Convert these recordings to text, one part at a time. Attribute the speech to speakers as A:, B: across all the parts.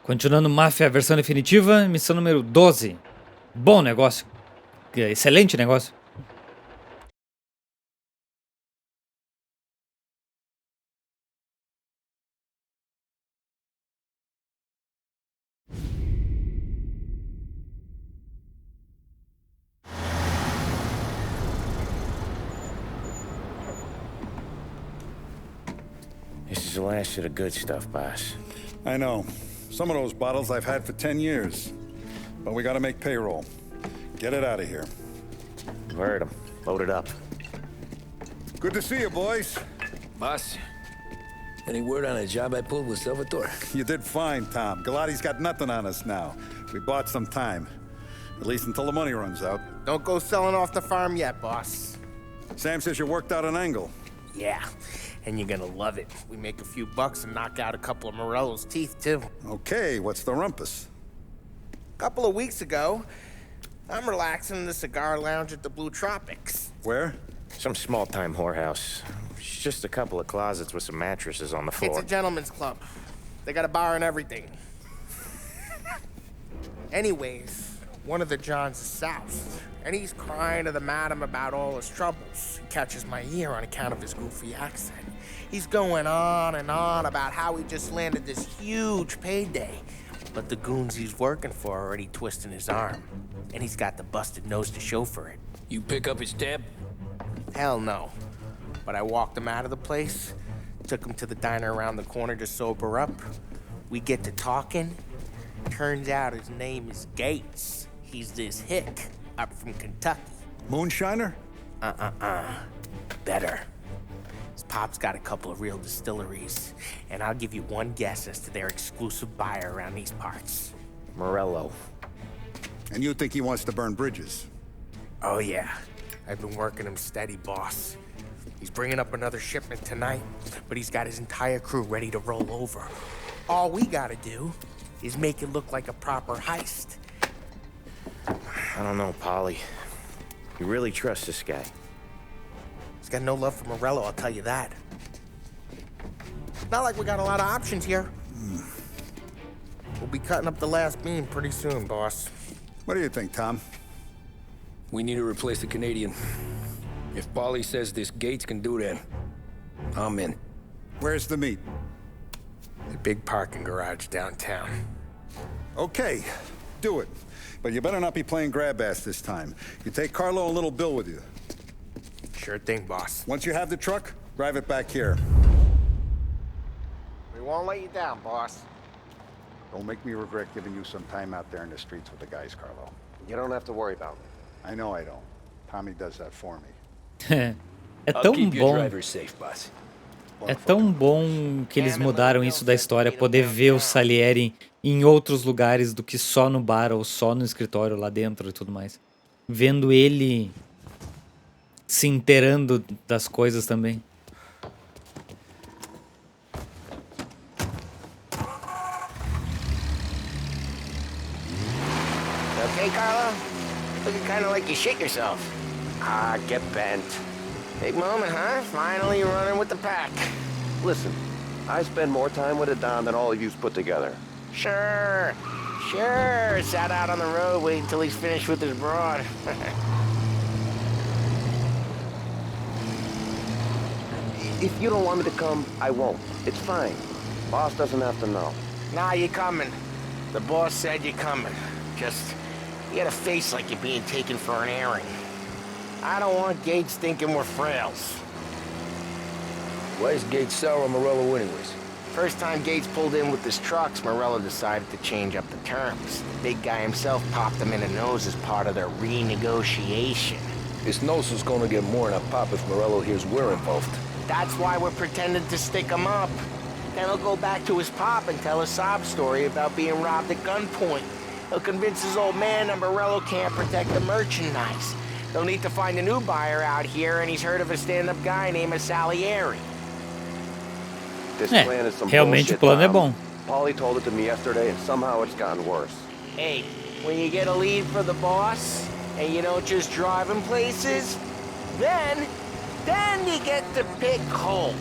A: Continuando Mafia versão definitiva, missão número 12. Bom negócio. Excelente negócio.
B: This is the last of the good stuff, boss.
C: I know. Some of those bottles I've had for 10 years. But we gotta make payroll. Get it out of here.
B: You've heard him. Load it up.
C: Good to see you, boys.
D: Boss, any word on a job I pulled with Salvatore?
C: You did fine, Tom. Galati's got nothing on us now. We bought some time. At least until the money runs out.
E: Don't go selling off the farm yet, boss.
C: Sam says you worked out an angle.
E: Yeah, and you're gonna love it. We make a few bucks and knock out a couple of Morello's teeth, too.
C: Okay, what's the rumpus?
E: A couple of weeks ago, I'm relaxing in the cigar lounge at the Blue Tropics.
C: Where?
B: Some small-time whorehouse. It's just a couple of closets with some mattresses on the floor.
E: It's a gentleman's club. They got a bar and everything. Anyways, one of the Johns is south, and he's crying to the madam about all his troubles. He catches my ear on account of his goofy accent. He's going on and on about how he just landed this huge payday, but the goons he's working for are already twisting his arm, and he's got the busted nose to show for it.
D: You pick up his tab?
E: Hell no. But I walked him out of the place, took him to the diner around the corner to sober up. We get to talking. Turns out his name is Gates. He's this hick up from Kentucky.
C: Moonshiner?
E: Better. His pop's got a couple of real distilleries, and I'll give you one guess as to their exclusive buyer around these parts.
B: Morello.
C: And you think he wants to burn bridges?
E: Oh yeah, I've been working him steady, boss. He's bringing up another shipment tonight, but he's got his entire crew ready to roll over. All we gotta do is make it look like a proper heist.
B: I don't know, Paulie. You really trust this guy?
E: He's got no love for Morello, I'll tell you that. Not like we got a lot of options here. We'll be cutting up the last beam pretty soon, boss.
C: What do you think, Tom?
D: We need to replace the Canadian. If Paulie says this Gates can do that, I'm in.
C: Where's the meet?
E: The big parking garage downtown.
C: Okay, do it. But you better not be playing grab ass this time. You take Carlo and Little Bill with you.
E: Sure thing, boss.
C: Once you have the truck, drive it back here.
E: We won't let you down, boss.
C: Don't make me regret giving you some time out there in the streets with the guys, Carlo.
F: You don't have to worry about me.
C: I know I don't. Tommy does that for me.
A: É
D: I'll
A: tão
D: keep your
A: bom.
D: driver safe, boss.
A: É tão bom que eles mudaram isso da história, poder ver o Salieri em outros lugares do que só no bar ou só no escritório lá dentro e tudo mais. Vendo ele se inteirando das coisas também.
E: Okay, Carlo? Looking kind of like you shit yourself.
F: Ah, get bent.
E: Big moment, huh? Finally running with the pack.
F: Listen, I spend more time with a Don than all of yous put together.
E: Sure. Sat out on the road waiting until he's finished with his broad.
F: If you don't want me to come, I won't. It's fine. Boss doesn't have to know.
E: Nah, you're coming. The boss said you're coming. Just, you got a face like you're being taken for an airing. I don't want Gates thinking we're frails.
D: Why is Gates sour on Morello anyways?
E: First time Gates pulled in with his trucks, Morello decided to change up the terms. The big guy himself popped him in the nose as part of their renegotiation.
D: His nose is gonna get more than a pop if Morello hears we're involved.
E: That's why we're pretending to stick him up. Then he'll go back to his pop and tell a sob story about being robbed at gunpoint. He'll convince his old man that Morello can't protect the merchandise. They'll need to find a new buyer out here, and he's heard of a stand-up guy named Salieri.
F: This plan is some
A: Realmente o
F: bullshit,
A: plano é
F: Tom.
A: bom.
F: Paulie told it to me yesterday, and somehow it's gotten worse.
E: Hey, when you get a lead for the boss, and you don't just drive him places, then you get to pick holes.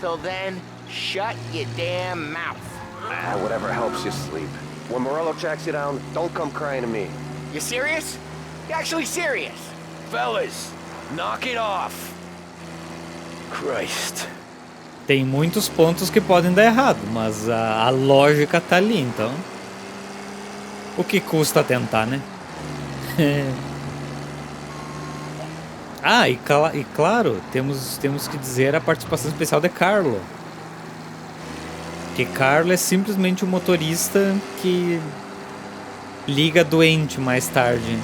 E: Till then, shut your damn mouth.
F: Whatever helps you sleep. When Morello tracks you down, don't come crying to me.
E: You serious? You actually serious?
D: Fellas, knock it off. Christ.
A: Tem muitos pontos que podem dar errado, mas a lógica tá ali, então. O que custa tentar, né? E claro, temos que dizer a participação especial de Carlo. Que Carlo é simplesmente um motorista que liga doente mais tarde.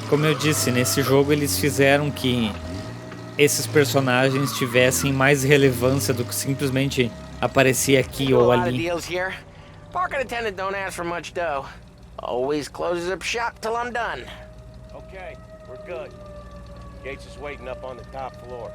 A: Como eu disse, nesse jogo eles fizeram que esses personagens tivessem mais relevância do que simplesmente aparecer aqui ou ali.
E: Parking attendant don't ask for much dough. Always closes up shop till I'm done.
B: Okay, we're good. Gates is waiting up on the top floor.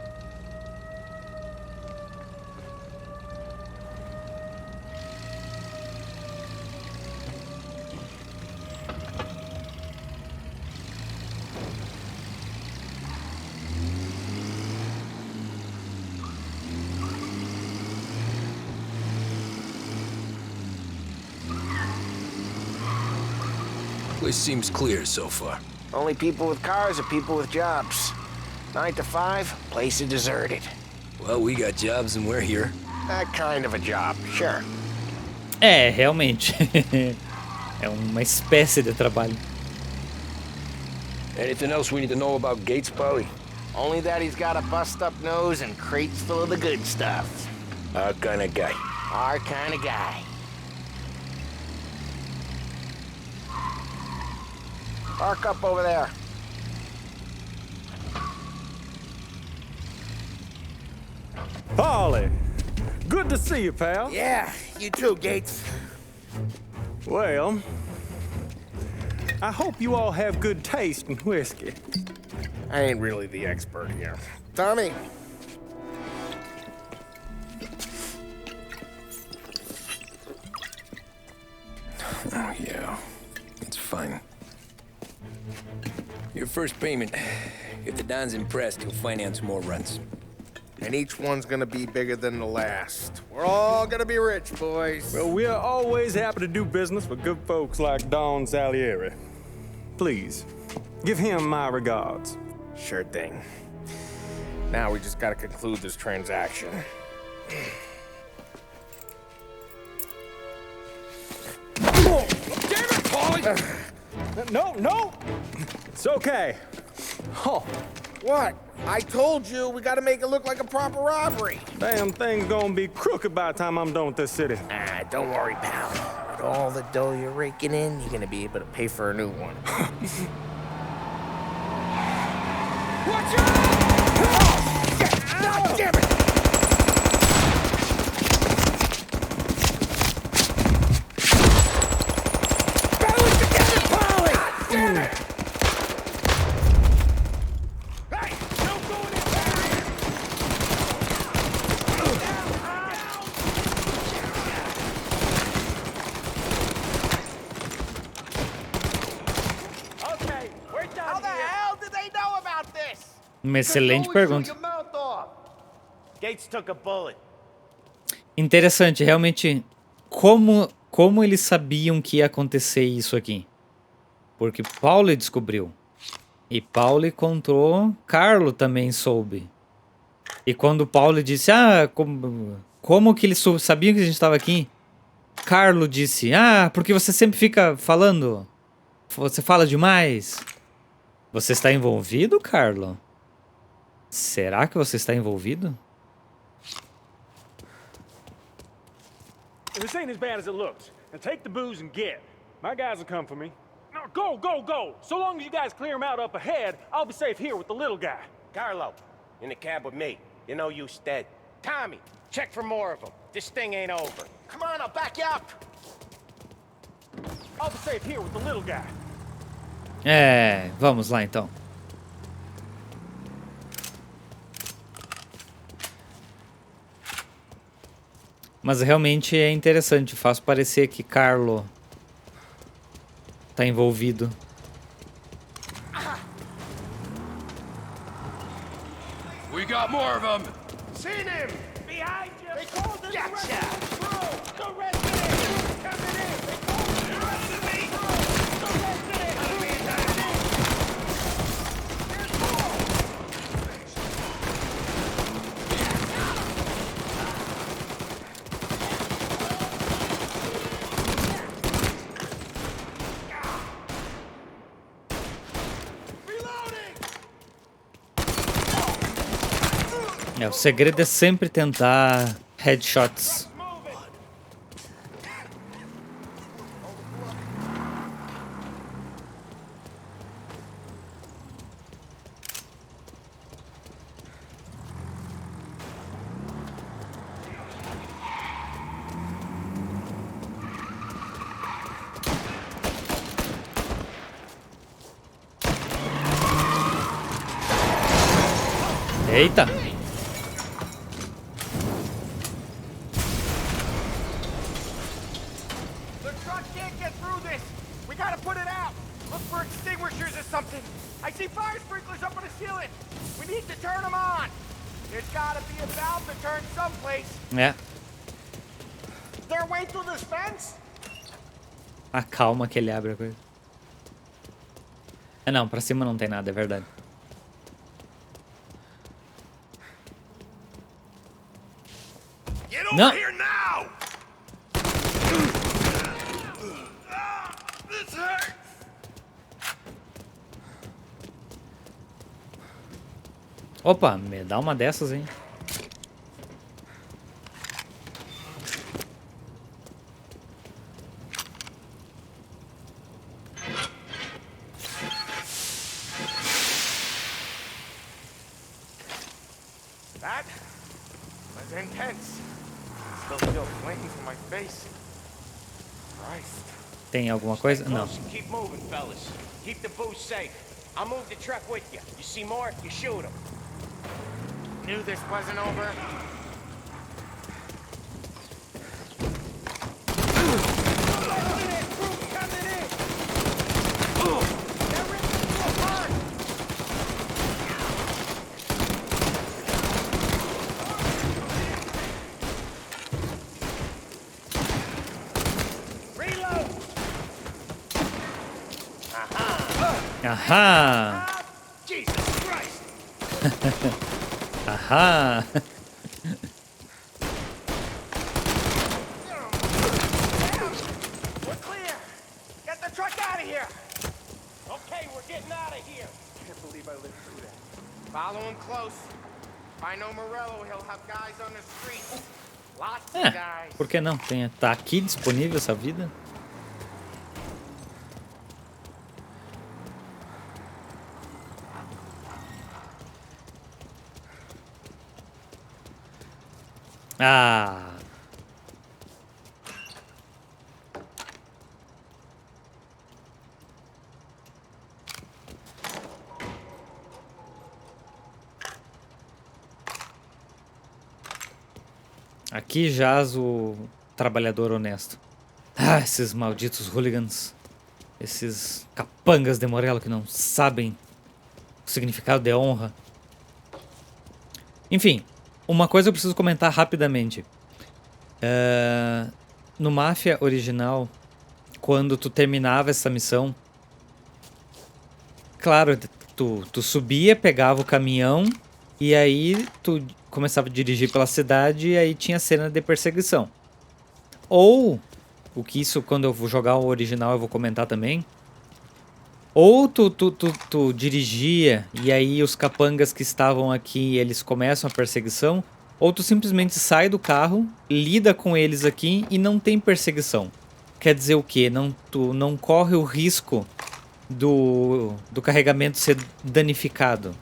D: Place seems clear so far.
E: Only people with cars are people with jobs. 9 to 5, place is deserted.
D: Well, we got jobs and we're here.
E: That kind of a job, sure.
A: Realmente. É uma espécie de trabalho.
D: Anything else we need to know about Gates, Paulie?
E: Only that he's got a bust-up nose and crates full of the good stuff.
D: Our kind of guy.
E: Our kind of guy. Park up over there.
G: Paulie, good to see you, pal.
E: Yeah, you too, Gates.
G: Well, I hope you all have good taste in whiskey.
E: I ain't really the expert here. Tommy.
D: Oh, yeah. It's fine. Your first payment. If the Don's impressed, he'll finance more runs.
E: And each one's gonna be bigger than the last. We're all gonna be rich, boys.
G: Well, we are always happy to do business with good folks like Don Salieri. Please, give him my regards.
E: Sure thing. Now we just gotta conclude this transaction.
G: Oh, damn it, Paulie! No! It's okay. Oh,
E: What? I told you we gotta make it look like a proper robbery.
G: damn thing's gonna be crooked by the time I'm done with this city.
E: Don't worry, pal. With all the dough you're raking in, you're gonna be able to pay for a new one. Watch out! God damn it! Balance together, Paulie! God damn it! Hey, don't go in there!
G: Okay, we're done
E: How the hell did they know about this?
A: Uma excelente pergunta.
B: Gates took a bullet.
A: Interessante, realmente, como eles sabiam que ia acontecer isso aqui? Porque Paulie descobriu. E Paulie contou, Carlo também soube. E quando Paulie disse, como que eles sabiam que a gente estava aqui? Carlo disse, porque você sempre fica falando. Você fala demais. Você está envolvido, Carlo? Será que você está envolvido?
G: This ain't as bad as it looks. Now take the booze and get. My guys will come for me. Now go! So long as you guys clear him out up ahead, I'll be safe here with the little guy.
B: Carlo, in the cab with me. You know you stead.
E: Tommy, check for more of them. This thing ain't over. Come on, I'll back you up.
G: I'll be safe here with the little guy.
A: Vamos lá então. Mas realmente é interessante, faz parecer que Carlo tá envolvido.
D: We got more of them.
E: Seen him!
G: Behind you!
E: They called in
G: Gotcha.
E: the rest of the crew! The rest of it! Coming in! They called in the rest of me! The rest of it! Coming in! There's more! Reloading!
A: O segredo é sempre tentar headshots.
E: Move it!
A: Eita!
E: The truck can't get through this! We gotta put it out! Look for extinguishers or something! I see fire sprinklers up on the ceiling! We need to turn them on! There's gotta be a valve to turn someplace!
A: É,
E: Is there a way through this fence?
A: a calma que ele abre a coisa. Não, pra cima não tem nada, é verdade.
E: Get
A: No.
E: over here now! This hurts!
A: Opa, me dá uma dessas, hein?
E: That was intense. Still feel flames in my face. Christ.
A: Tem alguma coisa? Não.
H: Keep moving, fellas. Keep the booze safe. I'll move the truck with you. You see more, you shoot them.
E: Knew this wasn't over.
A: Ahá!
H: Jesus Christ!
A: Ahá!
E: We're clear. Get the truck out of here.
H: Okay, we're getting out of here.
E: Can't believe I lived through that. Follow him close. If I know Morello, he'll have guys on the street. Lots of
A: É,
E: guys.
A: por que não? Tá aqui disponível essa vida? Ah! Aqui jaz o trabalhador honesto. Ah, esses malditos hooligans. Esses capangas de Morello que não sabem o significado de honra. Enfim, uma coisa eu preciso comentar rapidamente. No Mafia original, quando tu terminava essa missão, claro, tu subia, pegava o caminhão e aí tu começava a dirigir pela cidade e aí tinha cena de perseguição. Ou, o que isso quando eu vou jogar o original eu vou comentar também, ou tu dirigia e aí os capangas que estavam aqui, eles começam a perseguição, ou tu simplesmente sai do carro, lida com eles aqui e não tem perseguição. Quer dizer o quê? Tu não corre o risco do carregamento ser danificado.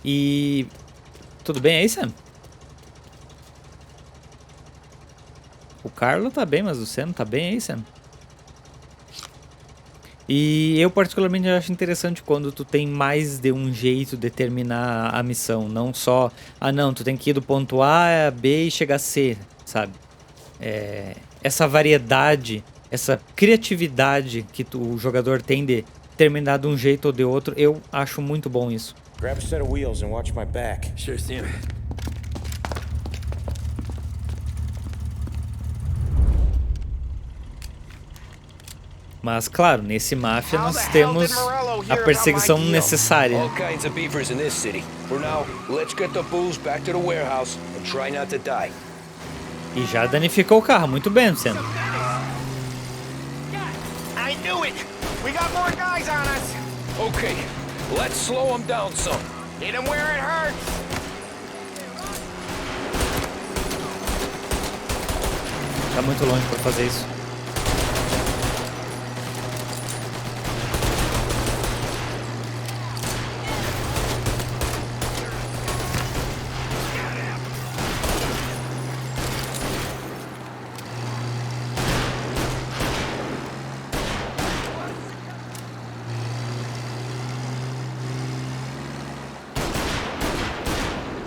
A: E... tudo bem aí, Sam? O Carlo tá bem, mas o Sam tá bem aí, Sam? E eu particularmente acho interessante quando tu tem mais de um jeito de terminar a missão. Não só, não, tu tem que ir do ponto A a B e chegar a C, sabe? Essa variedade, essa criatividade que o jogador tem de terminar de um jeito ou de outro, eu acho muito bom isso.
B: Grab a set of wheels and watch my back.
D: Sure, Sam.
A: Mas, claro, nesse Máfia nós temos a perseguição necessária.
D: All kinds of beefers in this city. For now, let's get the booze back to the warehouse and try not to die.
A: E já danificou o carro, muito bem, Sam.
E: I knew it! We got more guys on us!
D: Okay, let's slow them down some.
E: Hit them where it hurts!
A: Tá muito longe pra fazer isso.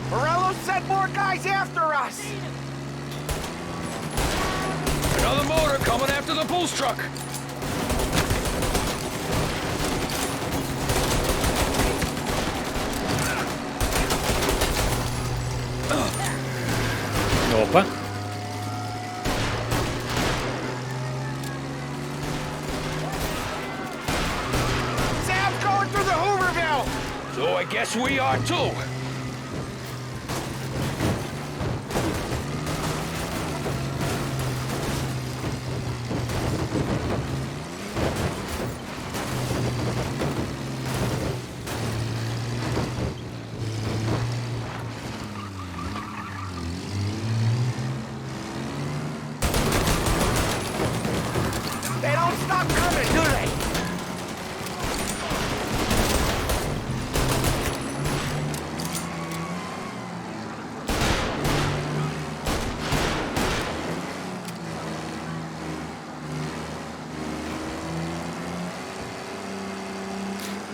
E: Morello sent more guys after us!
D: Another motor coming after the booze truck.
A: Opa.
E: Sam's going through the Hooverville!
D: So I guess we are too.
E: They don't stop coming, do they?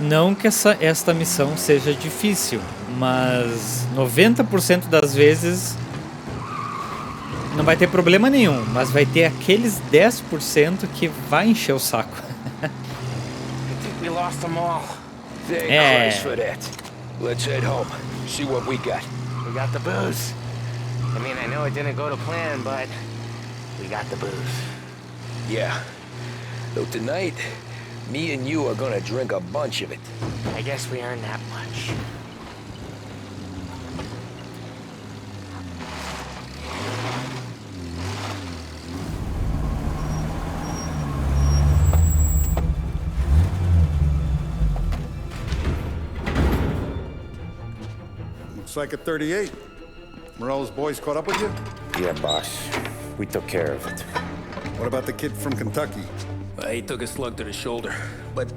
A: Não que esta missão seja difícil, mas 90% das vezes não vai ter problema nenhum, mas vai ter aqueles 10% que vai encher o saco.
E: I think we lost them all.
D: Thank
A: Yeah.
D: Christ for that. Let's head home. See what we got.
E: We got the booze. I mean, I know it didn't go to plan, but we got the booze.
D: Yeah. Though tonight, me and you are gonna drink a bunch of it.
E: I guess we earned that much.
C: Looks like a 38. Morello's boys caught up with you?
B: Yeah, boss. We took care of it.
C: What about the kid from Kentucky?
D: He took a slug to the shoulder, but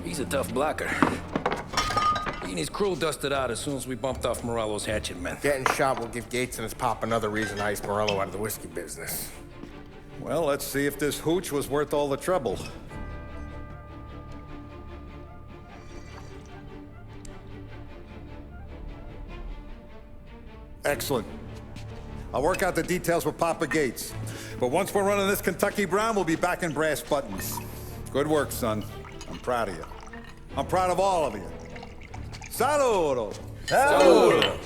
D: he's a tough blocker. He and his crew dusted out as soon as we bumped off Morello's hatchet men.
E: Getting shot will give Gates and his pop another reason to ice Morello out of the whiskey business.
C: Well, let's see if this hooch was worth all the trouble. Excellent. I'll work out the details with Papa Gates. But once we're running this Kentucky Brown, we'll be back in brass buttons. Good work, son. I'm proud of you. I'm proud of all of you. Saludo!
D: Saludo!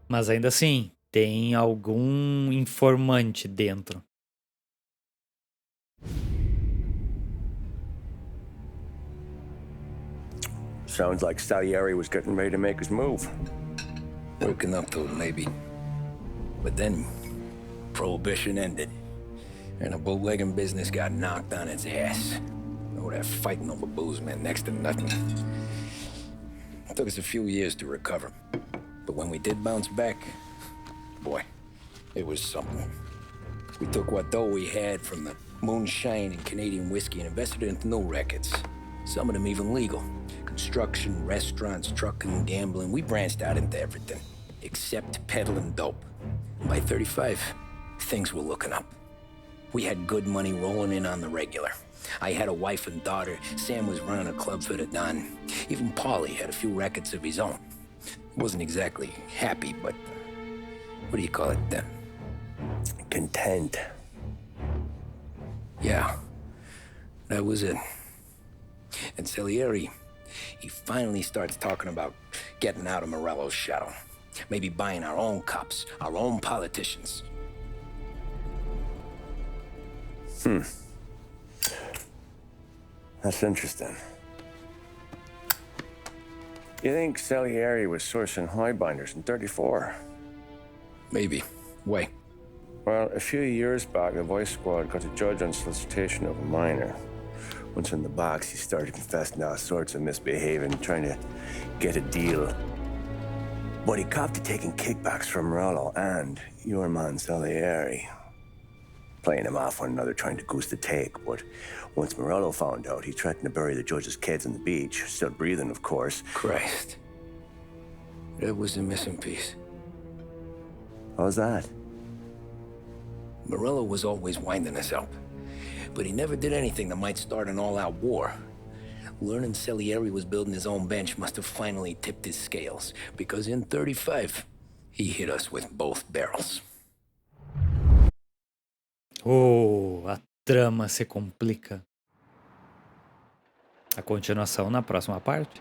A: Mas ainda assim, tem algum informante dentro.
B: Sounds like Salieri was getting ready to make his move.
D: Working up to it, maybe. But then, Prohibition ended, and the bootlegging business got knocked on its ass. Oh, that fighting over booze meant next to nothing. It took us a few years to recover. But when we did bounce back, boy, it was something. We took what dough we had from the moonshine and Canadian whiskey and invested it into new rackets. Some of them even legal. Construction, restaurants, trucking, gambling. We branched out into everything, except peddling dope. By 35, things were looking up. We had good money rolling in on the regular. I had a wife and daughter. Sam was running a club for the Don. Even Paulie had a few rackets of his own. Wasn't exactly happy, but what do you call it then?
B: Content.
D: Yeah. That was it. And Salieri, he finally starts talking about getting out of Morello's shadow. Maybe buying our own cops, our own politicians.
B: That's interesting. You think Salieri was sourcing highbinders in 34?
D: Maybe. Why?
B: Well, a few years back, the Vice Squad got a judge on solicitation of a minor. Once in the box, he started confessing all sorts of misbehaving, trying to get a deal. But he copped to taking kickbacks from Morello and your man Salieri. Playing him off one another, trying to goose the take. But once Morello found out, he threatened to bury the judge's kids on the beach. Still breathing, of course.
D: Christ. That was the missing piece.
B: How's that?
D: Morello was always winding us up, but he never did anything that might start an all-out war. Learning Salieri was building his own bench must have finally tipped his scales, because in 35, he hit us with both barrels.
A: Oh, a trama se complica. A continuação na próxima parte.